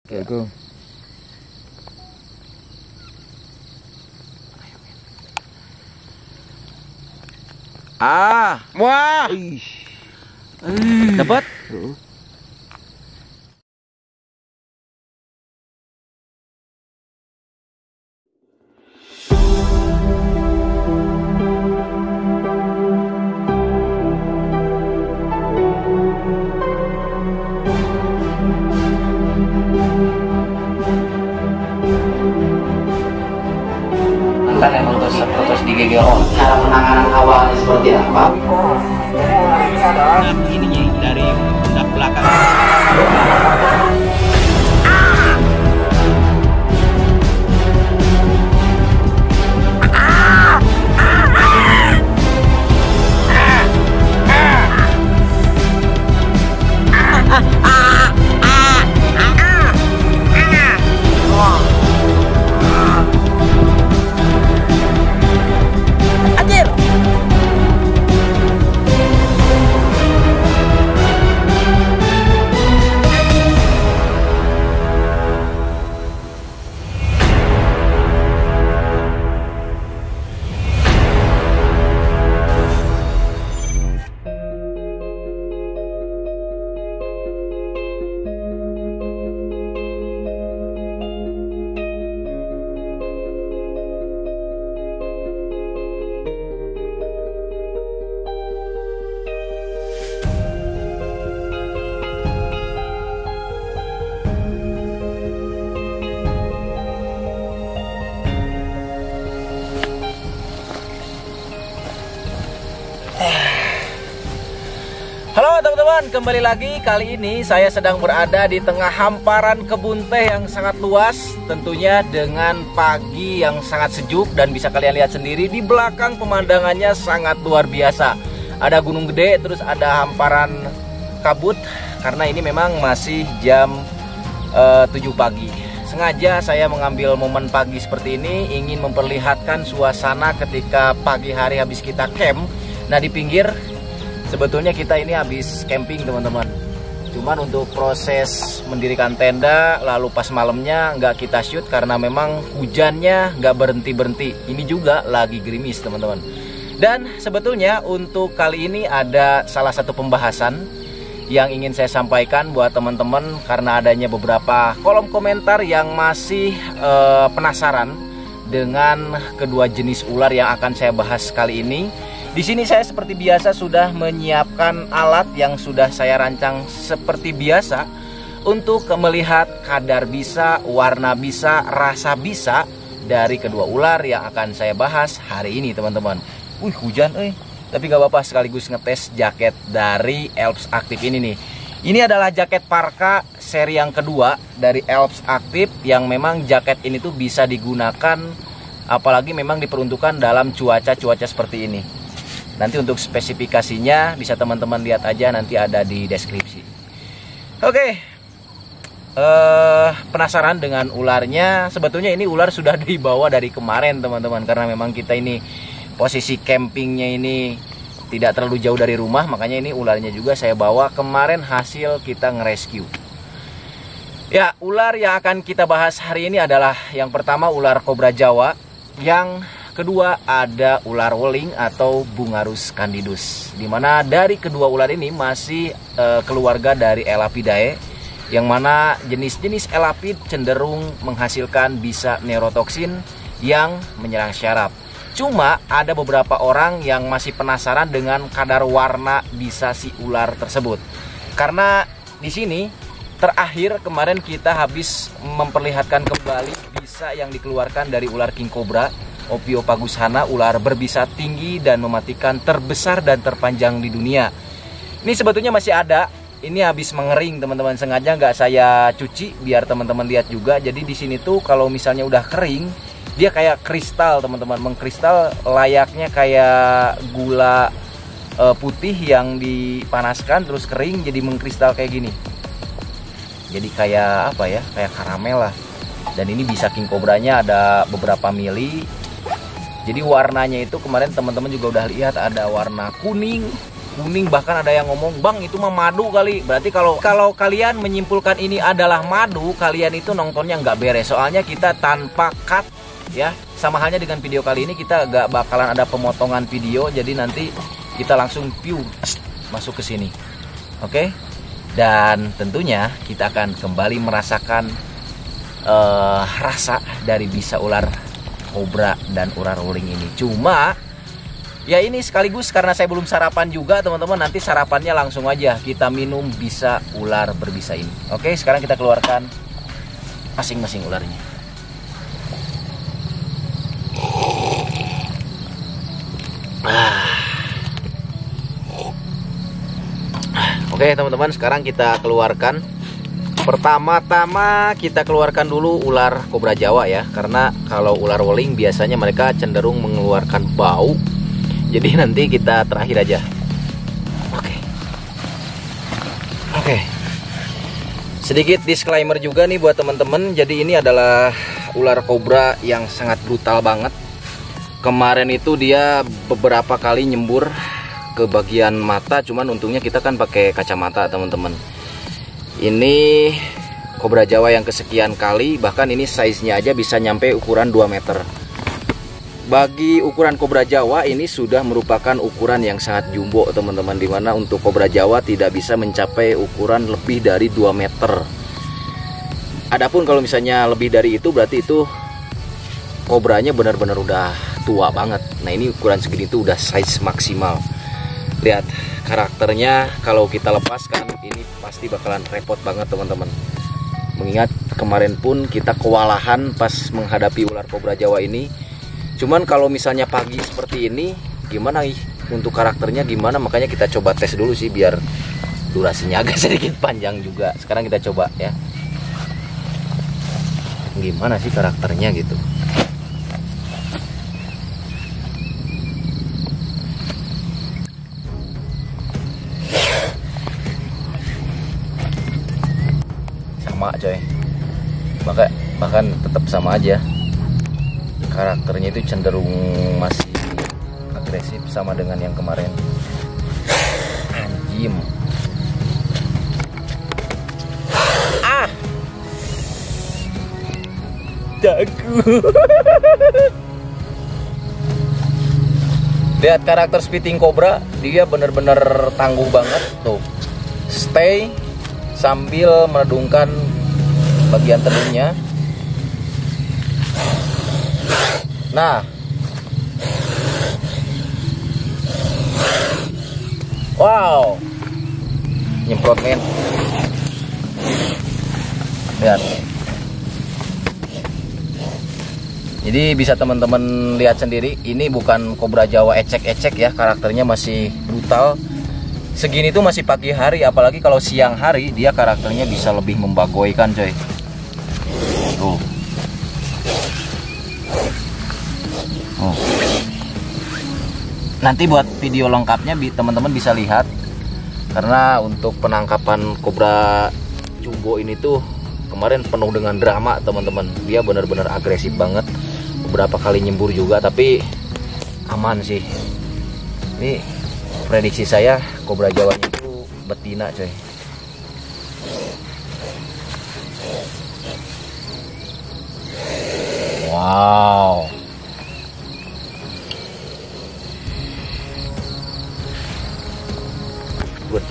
Go. Wah. Dapat? Mantan yang putus digegel. Cara penanganan awalnya seperti apa? Nah, ininya dari pundak belakang. Halo teman-teman, kembali lagi. Kali ini saya sedang berada di tengah hamparan kebun teh yang sangat luas. Tentunya dengan pagi yang sangat sejuk. Dan bisa kalian lihat sendiri di belakang pemandangannya sangat luar biasa. Ada gunung gede, terus ada hamparan kabut. Karena ini memang masih jam 7 pagi. Sengaja saya mengambil momen pagi seperti ini, ingin memperlihatkan suasana ketika pagi hari habis kita camp. Nah, di pinggir sebetulnya kita ini habis camping teman-teman. Cuman untuk proses mendirikan tenda, lalu pas malamnya nggak kita shoot karena memang hujannya nggak berhenti-berhenti. Ini juga lagi gerimis teman-teman. Dan sebetulnya untuk kali ini ada salah satu pembahasan yang ingin saya sampaikan buat teman-teman. Karena adanya beberapa kolom komentar yang masih penasaran dengan kedua jenis ular yang akan saya bahas kali ini. Di sini saya seperti biasa sudah menyiapkan alat yang sudah saya rancang seperti biasa untuk melihat kadar bisa, warna bisa, rasa bisa dari kedua ular yang akan saya bahas hari ini teman-teman. Hujan tapi gak apa-apa, sekaligus ngetes jaket dari Elps Active ini nih. Ini adalah jaket parka seri yang kedua dari Elps Active yang memang jaket ini tuh bisa digunakan apalagi memang diperuntukkan dalam cuaca-cuaca seperti ini. Nanti untuk spesifikasinya bisa teman-teman lihat aja, nanti ada di deskripsi. Oke, penasaran dengan ularnya? Sebetulnya ini ular sudah dibawa dari kemarin teman-teman. Karena memang kita ini posisi campingnya ini tidak terlalu jauh dari rumah. Makanya ini ularnya juga saya bawa kemarin hasil kita ngerescue. Ya, ular yang akan kita bahas hari ini adalah yang pertama ular kobra Jawa. Yang kedua ada ular weling atau Bungarus candidus, dimana dari kedua ular ini masih keluarga dari Elapidae, yang mana jenis-jenis elapid cenderung menghasilkan bisa neurotoksin yang menyerang syaraf. Cuma ada beberapa orang yang masih penasaran dengan kadar warna bisa si ular tersebut, karena di sini terakhir kemarin kita habis memperlihatkan kembali bisa yang dikeluarkan dari ular king cobra Ophiopagushana, ular berbisa tinggi dan mematikan terbesar dan terpanjang di dunia. Ini sebetulnya masih ada. Ini habis mengering teman-teman, sengaja nggak saya cuci biar teman-teman lihat juga. Jadi di sini tuh kalau misalnya udah kering, dia kayak kristal teman-teman, mengkristal layaknya kayak gula putih yang dipanaskan terus kering jadi mengkristal kayak gini. Jadi kayak apa ya? Kayak karamel lah. Dan ini bisa king cobranya ada beberapa mili. Jadi warnanya itu kemarin teman-teman juga udah lihat, ada warna kuning, kuning, bahkan ada yang ngomong, "Bang, itu mah madu kali." Berarti kalau kalian menyimpulkan ini adalah madu, kalian itu nontonnya nggak beres. Soalnya kita tanpa cut ya. Sama halnya dengan video kali ini, kita nggak bakalan ada pemotongan video, jadi nanti kita langsung view masuk ke sini. Oke? Dan tentunya kita akan kembali merasakan rasa dari bisa ular kobra dan ular wuling ini. Cuma ya ini sekaligus karena saya belum sarapan juga teman-teman, nanti sarapannya langsung aja kita minum bisa ular berbisa ini. Oke, sekarang kita keluarkan masing-masing ularnya. Oke teman-teman, sekarang kita keluarkan. Pertama-tama kita keluarkan dulu ular kobra Jawa ya, karena kalau ular wuling biasanya mereka cenderung mengeluarkan bau. Jadi nanti kita terakhir aja. Oke. Sedikit disclaimer juga nih buat teman-teman. Jadi ini adalah ular kobra yang sangat brutal banget. Kemarin itu dia beberapa kali nyembur ke bagian mata, cuman untungnya kita kan pakai kacamata teman-teman. Ini kobra Jawa yang kesekian kali, bahkan ini size-nya aja bisa nyampe ukuran 2 meter. Bagi ukuran kobra Jawa ini sudah merupakan ukuran yang sangat jumbo teman-teman, dimana untuk kobra Jawa tidak bisa mencapai ukuran lebih dari 2 meter. Adapun kalau misalnya lebih dari itu berarti itu kobranya benar-benar udah tua banget. Nah ini ukuran segini itu udah size maksimal. Lihat karakternya, kalau kita lepaskan ini pasti bakalan repot banget teman-teman. Mengingat kemarin pun kita kewalahan pas menghadapi ular kobra Jawa ini. Cuman kalau misalnya pagi seperti ini gimana untuk karakternya gimana, makanya kita coba tes dulu sih biar durasinya agak sedikit panjang juga. Sekarang kita coba ya, gimana sih karakternya gitu. Sama coy, bahkan tetap sama aja. Karakternya itu cenderung masih agresif sama dengan yang kemarin. Anjim. Dagu. Lihat karakter spitting cobra, dia bener-bener tangguh banget tuh. Stay sambil meledungkan bagian telinga. Nah, wow, nyemprot men. Lihat. Jadi bisa teman-teman lihat sendiri, ini bukan kobra Jawa ecek-ecek ya, karakternya masih brutal. Segini tuh masih pagi hari, apalagi kalau siang hari dia karakternya bisa lebih membagoikan coy. Tuh. Oh. Nanti buat video lengkapnya teman-teman bisa lihat, karena untuk penangkapan kobra jumbo ini tuh kemarin penuh dengan drama teman-teman. Dia benar-benar agresif banget, beberapa kali nyembur juga, tapi aman sih. Ini prediksi saya kobra Jawanya itu betina coy. Wow. Good.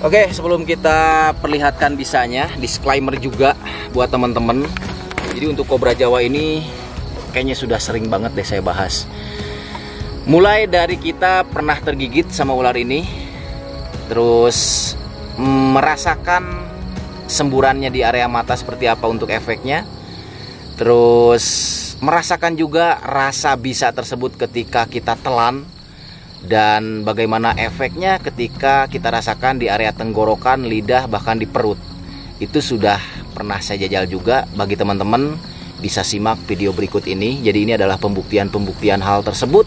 Oke, sebelum kita perlihatkan bisanya, disclaimer juga buat teman-teman. Jadi untuk kobra Jawa ini kayaknya sudah sering banget deh saya bahas. Mulai dari kita pernah tergigit sama ular ini, terus merasakan semburannya di area mata seperti apa untuk efeknya, terus merasakan juga rasa bisa tersebut ketika kita telan, dan bagaimana efeknya ketika kita rasakan di area tenggorokan, lidah, bahkan di perut. Itu sudah pernah saya jajal juga. Bagi teman-teman bisa simak video berikut ini. Jadi ini adalah pembuktian hal tersebut.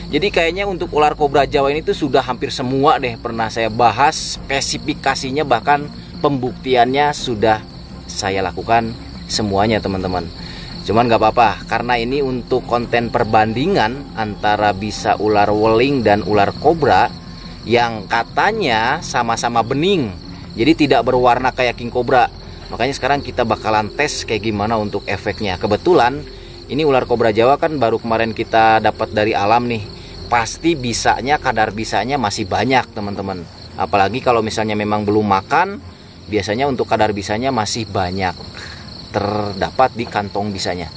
Jadi kayaknya untuk ular kobra Jawa ini tuh sudah hampir semua deh pernah saya bahas, spesifikasinya bahkan pembuktiannya sudah saya lakukan semuanya teman-teman. Cuman gak apa-apa, karena ini untuk konten perbandingan antara bisa ular wuling dan ular kobra. yang katanya sama-sama bening, jadi tidak berwarna kayak king cobra. Makanya sekarang kita bakalan tes kayak gimana untuk efeknya. Kebetulan ini ular kobra Jawa kan baru kemarin kita dapat dari alam nih. Pasti bisanya, kadar bisanya masih banyak teman-teman. Apalagi kalau misalnya memang belum makan, biasanya untuk kadar bisanya masih banyak terdapat di kantong bisanya.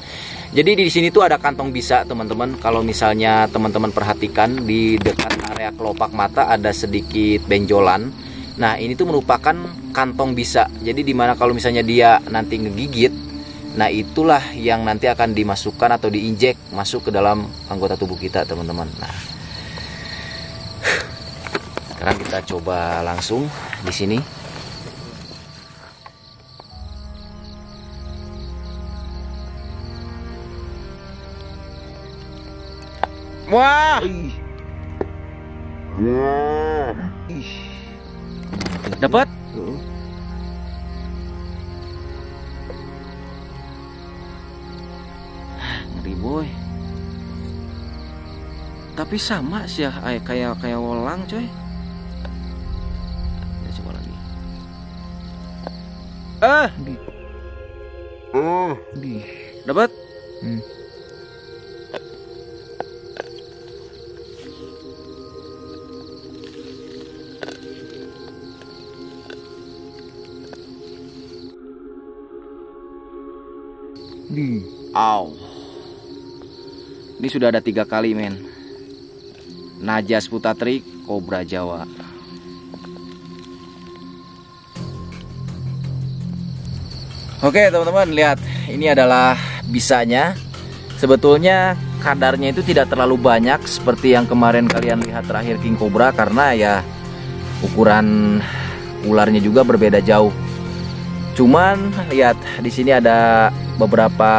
Jadi di sini tuh ada kantong bisa teman-teman. Kalau misalnya teman-teman perhatikan di dekat area kelopak mata ada sedikit benjolan. Nah ini tuh merupakan kantong bisa. Jadi dimana kalau misalnya dia nanti ngegigit, nah itulah yang nanti akan dimasukkan atau diinjek masuk ke dalam anggota tubuh kita teman-teman. Nah sekarang kita coba langsung di sini. Wah, dapat? Ngeri boy. Tapi sama sih ya, kayak wolang coy. Kita coba lagi. Dapat? Aw. Ini sudah ada 3 kali men. Najas putatrik kobra Jawa. Oke teman-teman, lihat ini adalah bisanya. Sebetulnya kadarnya itu tidak terlalu banyak seperti yang kemarin kalian lihat terakhir king cobra, karena ya ukuran ularnya juga berbeda jauh. Cuman lihat di sini ada beberapa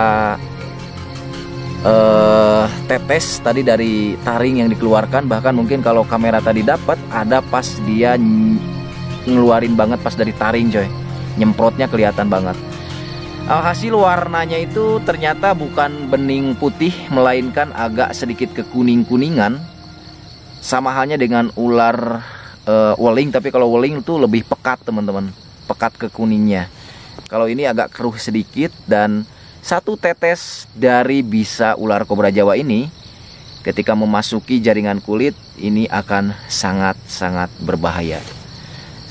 tetes tadi dari taring yang dikeluarkan. Bahkan mungkin kalau kamera tadi dapat ada pas dia ngeluarin banget pas dari taring coy, nyemprotnya kelihatan banget. Alhasil warnanya itu ternyata bukan bening putih, melainkan agak sedikit kekuning-kuningan. Sama halnya dengan ular weling, tapi kalau weling itu lebih pekat teman-teman, pekat ke kuningnya. Kalau ini agak keruh sedikit, dan satu tetes dari bisa ular kobra Jawa ini ketika memasuki jaringan kulit ini akan sangat-sangat berbahaya.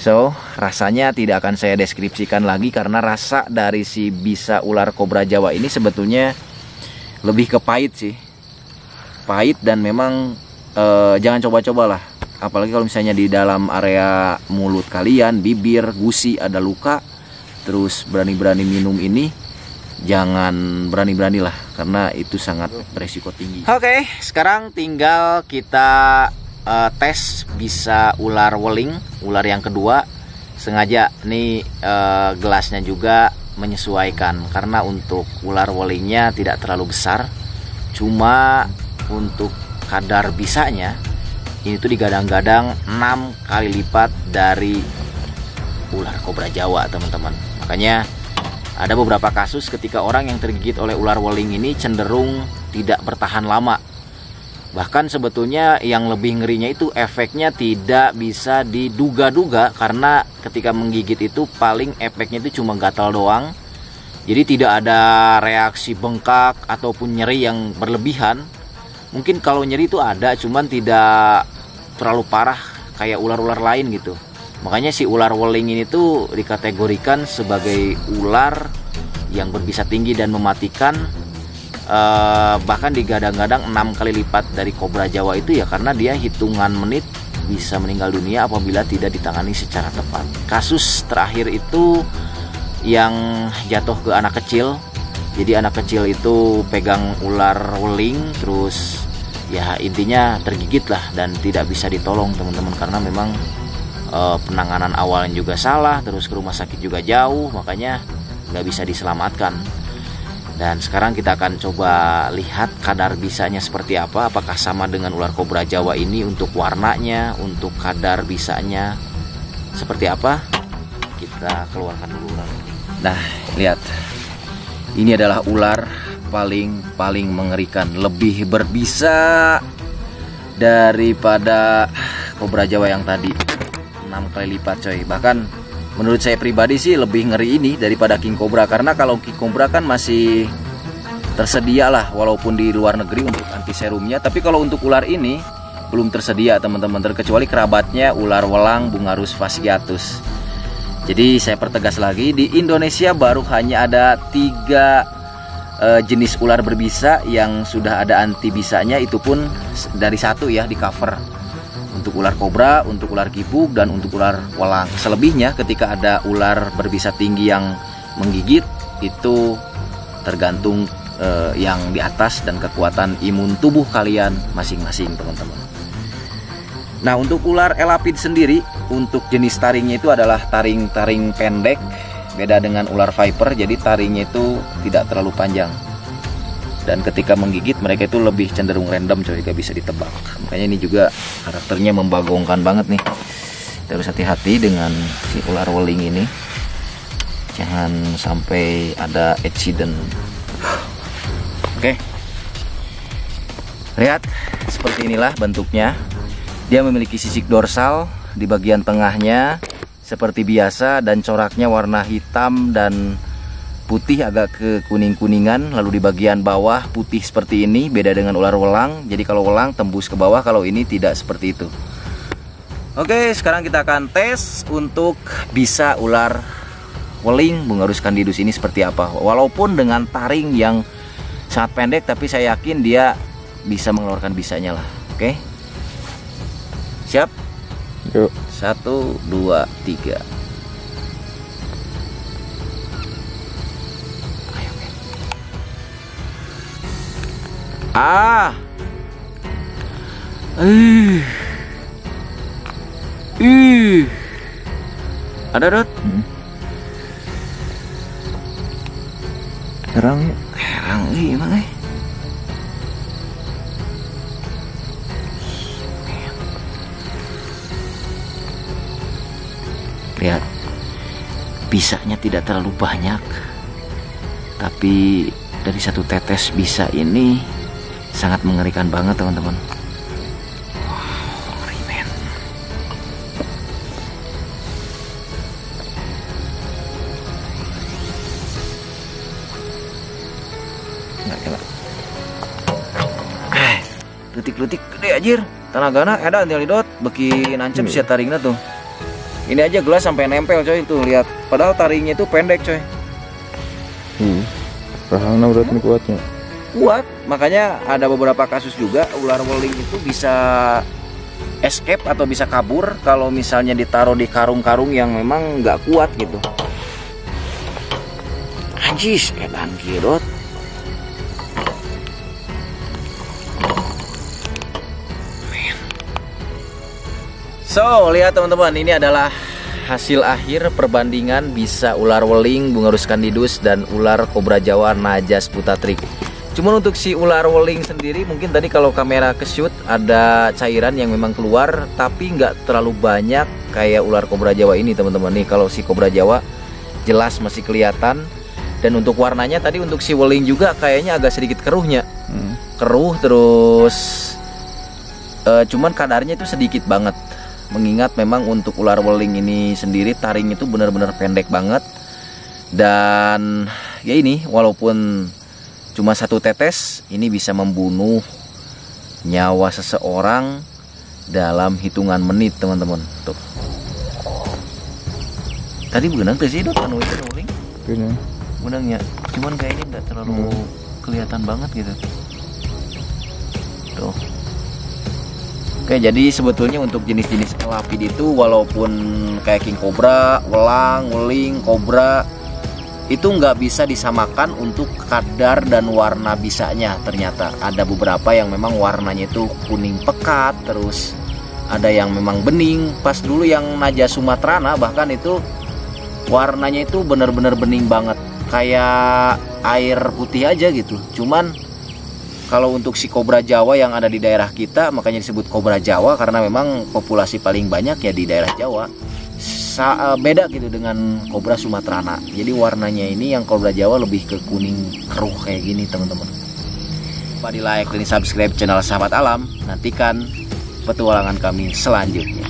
So, rasanya tidak akan saya deskripsikan lagi karena rasa dari si bisa ular kobra Jawa ini sebetulnya lebih ke pahit sih. Pahit, dan memang jangan coba-cobalah. Apalagi kalau misalnya di dalam area mulut kalian, bibir, gusi ada luka, terus berani-berani minum ini, jangan berani-beranilah karena itu sangat beresiko tinggi. Oke, sekarang tinggal kita tes bisa ular weling, ular yang kedua. Sengaja nih gelasnya juga menyesuaikan karena untuk ular welingnya tidak terlalu besar, cuma untuk kadar bisanya ini tuh digadang-gadang 6 kali lipat dari ular kobra Jawa teman-teman. Makanya ada beberapa kasus ketika orang yang tergigit oleh ular weling ini cenderung tidak bertahan lama. Bahkan sebetulnya yang lebih ngerinya itu efeknya tidak bisa diduga-duga, karena ketika menggigit itu paling efeknya itu cuma gatal doang. Jadi tidak ada reaksi bengkak ataupun nyeri yang berlebihan. Mungkin kalau nyeri itu ada, cuman tidak terlalu parah kayak ular-ular lain gitu. Makanya si ular weling ini tuh dikategorikan sebagai ular yang berbisa tinggi dan mematikan. Bahkan digadang-gadang 6 kali lipat dari kobra Jawa itu ya, karena dia hitungan menit bisa meninggal dunia apabila tidak ditangani secara tepat. Kasus terakhir itu yang jatuh ke anak kecil. Jadi anak kecil itu pegang ular weling, terus ya intinya tergigit lah dan tidak bisa ditolong teman-teman, karena memang penanganan awalnya juga salah, terus ke rumah sakit juga jauh, makanya nggak bisa diselamatkan. Dan sekarang kita akan coba lihat kadar bisanya seperti apa, apakah sama dengan ular kobra Jawa ini untuk warnanya, untuk kadar bisanya seperti apa. Kita keluarkan dulu ular. Nah lihat, ini adalah ular paling mengerikan, lebih berbisa daripada kobra Jawa yang tadi 6 kali lipat coy. Bahkan menurut saya pribadi sih lebih ngeri ini daripada king cobra, karena kalau king cobra kan masih tersedia lah walaupun di luar negeri untuk anti serumnya, tapi kalau untuk ular ini belum tersedia teman-teman, terkecuali kerabatnya ular welang Bungarus fasciatus. Jadi saya pertegas lagi, di Indonesia baru hanya ada 3 jenis ular berbisa yang sudah ada anti bisanya, itu pun dari 1 ya di cover. Untuk ular kobra, untuk ular gibug, dan untuk ular welang. Selebihnya ketika ada ular berbisa tinggi yang menggigit, itu tergantung yang di atas dan kekuatan imun tubuh kalian masing-masing teman-teman. Nah, untuk ular elapid sendiri, untuk jenis taringnya itu adalah taring-taring pendek, beda dengan ular viper. Jadi taringnya itu tidak terlalu panjang, dan ketika menggigit mereka itu lebih cenderung random coy, gak bisa ditebak. Makanya ini juga karakternya membagongkan banget nih. Kita harus hati-hati dengan si ular weling ini, jangan sampai ada accident. Oke, lihat seperti inilah bentuknya. Dia memiliki sisik dorsal di bagian tengahnya seperti biasa, dan coraknya warna hitam dan putih agak ke kuning-kuningan. Lalu di bagian bawah putih seperti ini, beda dengan ular welang. Jadi kalau welang tembus ke bawah, kalau ini tidak seperti itu. Oke, sekarang kita akan tes untuk bisa ular weling Bungarus candidus ini seperti apa. Walaupun dengan taring yang sangat pendek, tapi saya yakin dia bisa mengeluarkan bisanya lah. Oke, siap? Yuk. 1, 2, 3. Ayo, men. Ada Dot? Herang ya? Herang emang Lihat, bisanya tidak terlalu banyak, tapi dari 1 tetes bisa ini sangat mengerikan banget teman-teman. Wow, ngeri men. Letik-letik gede anjir. Tanagana edan tinggal didot beki nancep sia taringna tuh. Ini aja gelas sampai nempel coy, tuh lihat. Padahal taringnya itu pendek coy. Rahangna berarti kuatnya. Kuat, makanya ada beberapa kasus juga ular weling itu bisa escape atau bisa kabur kalau misalnya ditaruh di karung-karung yang memang nggak kuat gitu. Anjis, edan kidot. So, lihat teman-teman, ini adalah hasil akhir perbandingan bisa ular weling Bungarus candidus dan ular kobra Jawa Najas putatrik. Cuman untuk si ular weling sendiri, mungkin tadi kalau kamera ke shoot ada cairan yang memang keluar, tapi nggak terlalu banyak kayak ular kobra Jawa ini teman-teman. Nih kalau si kobra Jawa jelas masih kelihatan, dan untuk warnanya tadi untuk si weling juga kayaknya agak sedikit keruhnya. Keruh terus, cuman kadarnya itu sedikit banget. Mengingat memang untuk ular weling ini sendiri taring itu benar-benar pendek banget. Dan ya ini walaupun cuma 1 tetes, ini bisa membunuh nyawa seseorang dalam hitungan menit teman-teman. Tuh. Tadi benang tuh sih Dok anu itu weling. Benangnya. Cuman kayak ini enggak terlalu kelihatan banget gitu. Tuh. Oke, jadi sebetulnya untuk jenis-jenis elapid itu walaupun kayak king cobra, welang, weling, kobra itu nggak bisa disamakan untuk kadar dan warna bisanya. Ternyata ada beberapa yang memang warnanya itu kuning pekat, terus ada yang memang bening. Pas dulu yang Najas sumatrana bahkan itu warnanya itu benar-benar bening banget, kayak air putih aja gitu. Cuman kalau untuk si kobra Jawa yang ada di daerah kita, makanya disebut kobra Jawa karena memang populasi paling banyak ya di daerah Jawa. Beda gitu dengan kobra sumatrana. Jadi warnanya ini yang kobra Jawa lebih ke kuning keruh kayak gini teman-teman. Lupa di like dan subscribe channel Sahabat Alam. Nantikan petualangan kami selanjutnya.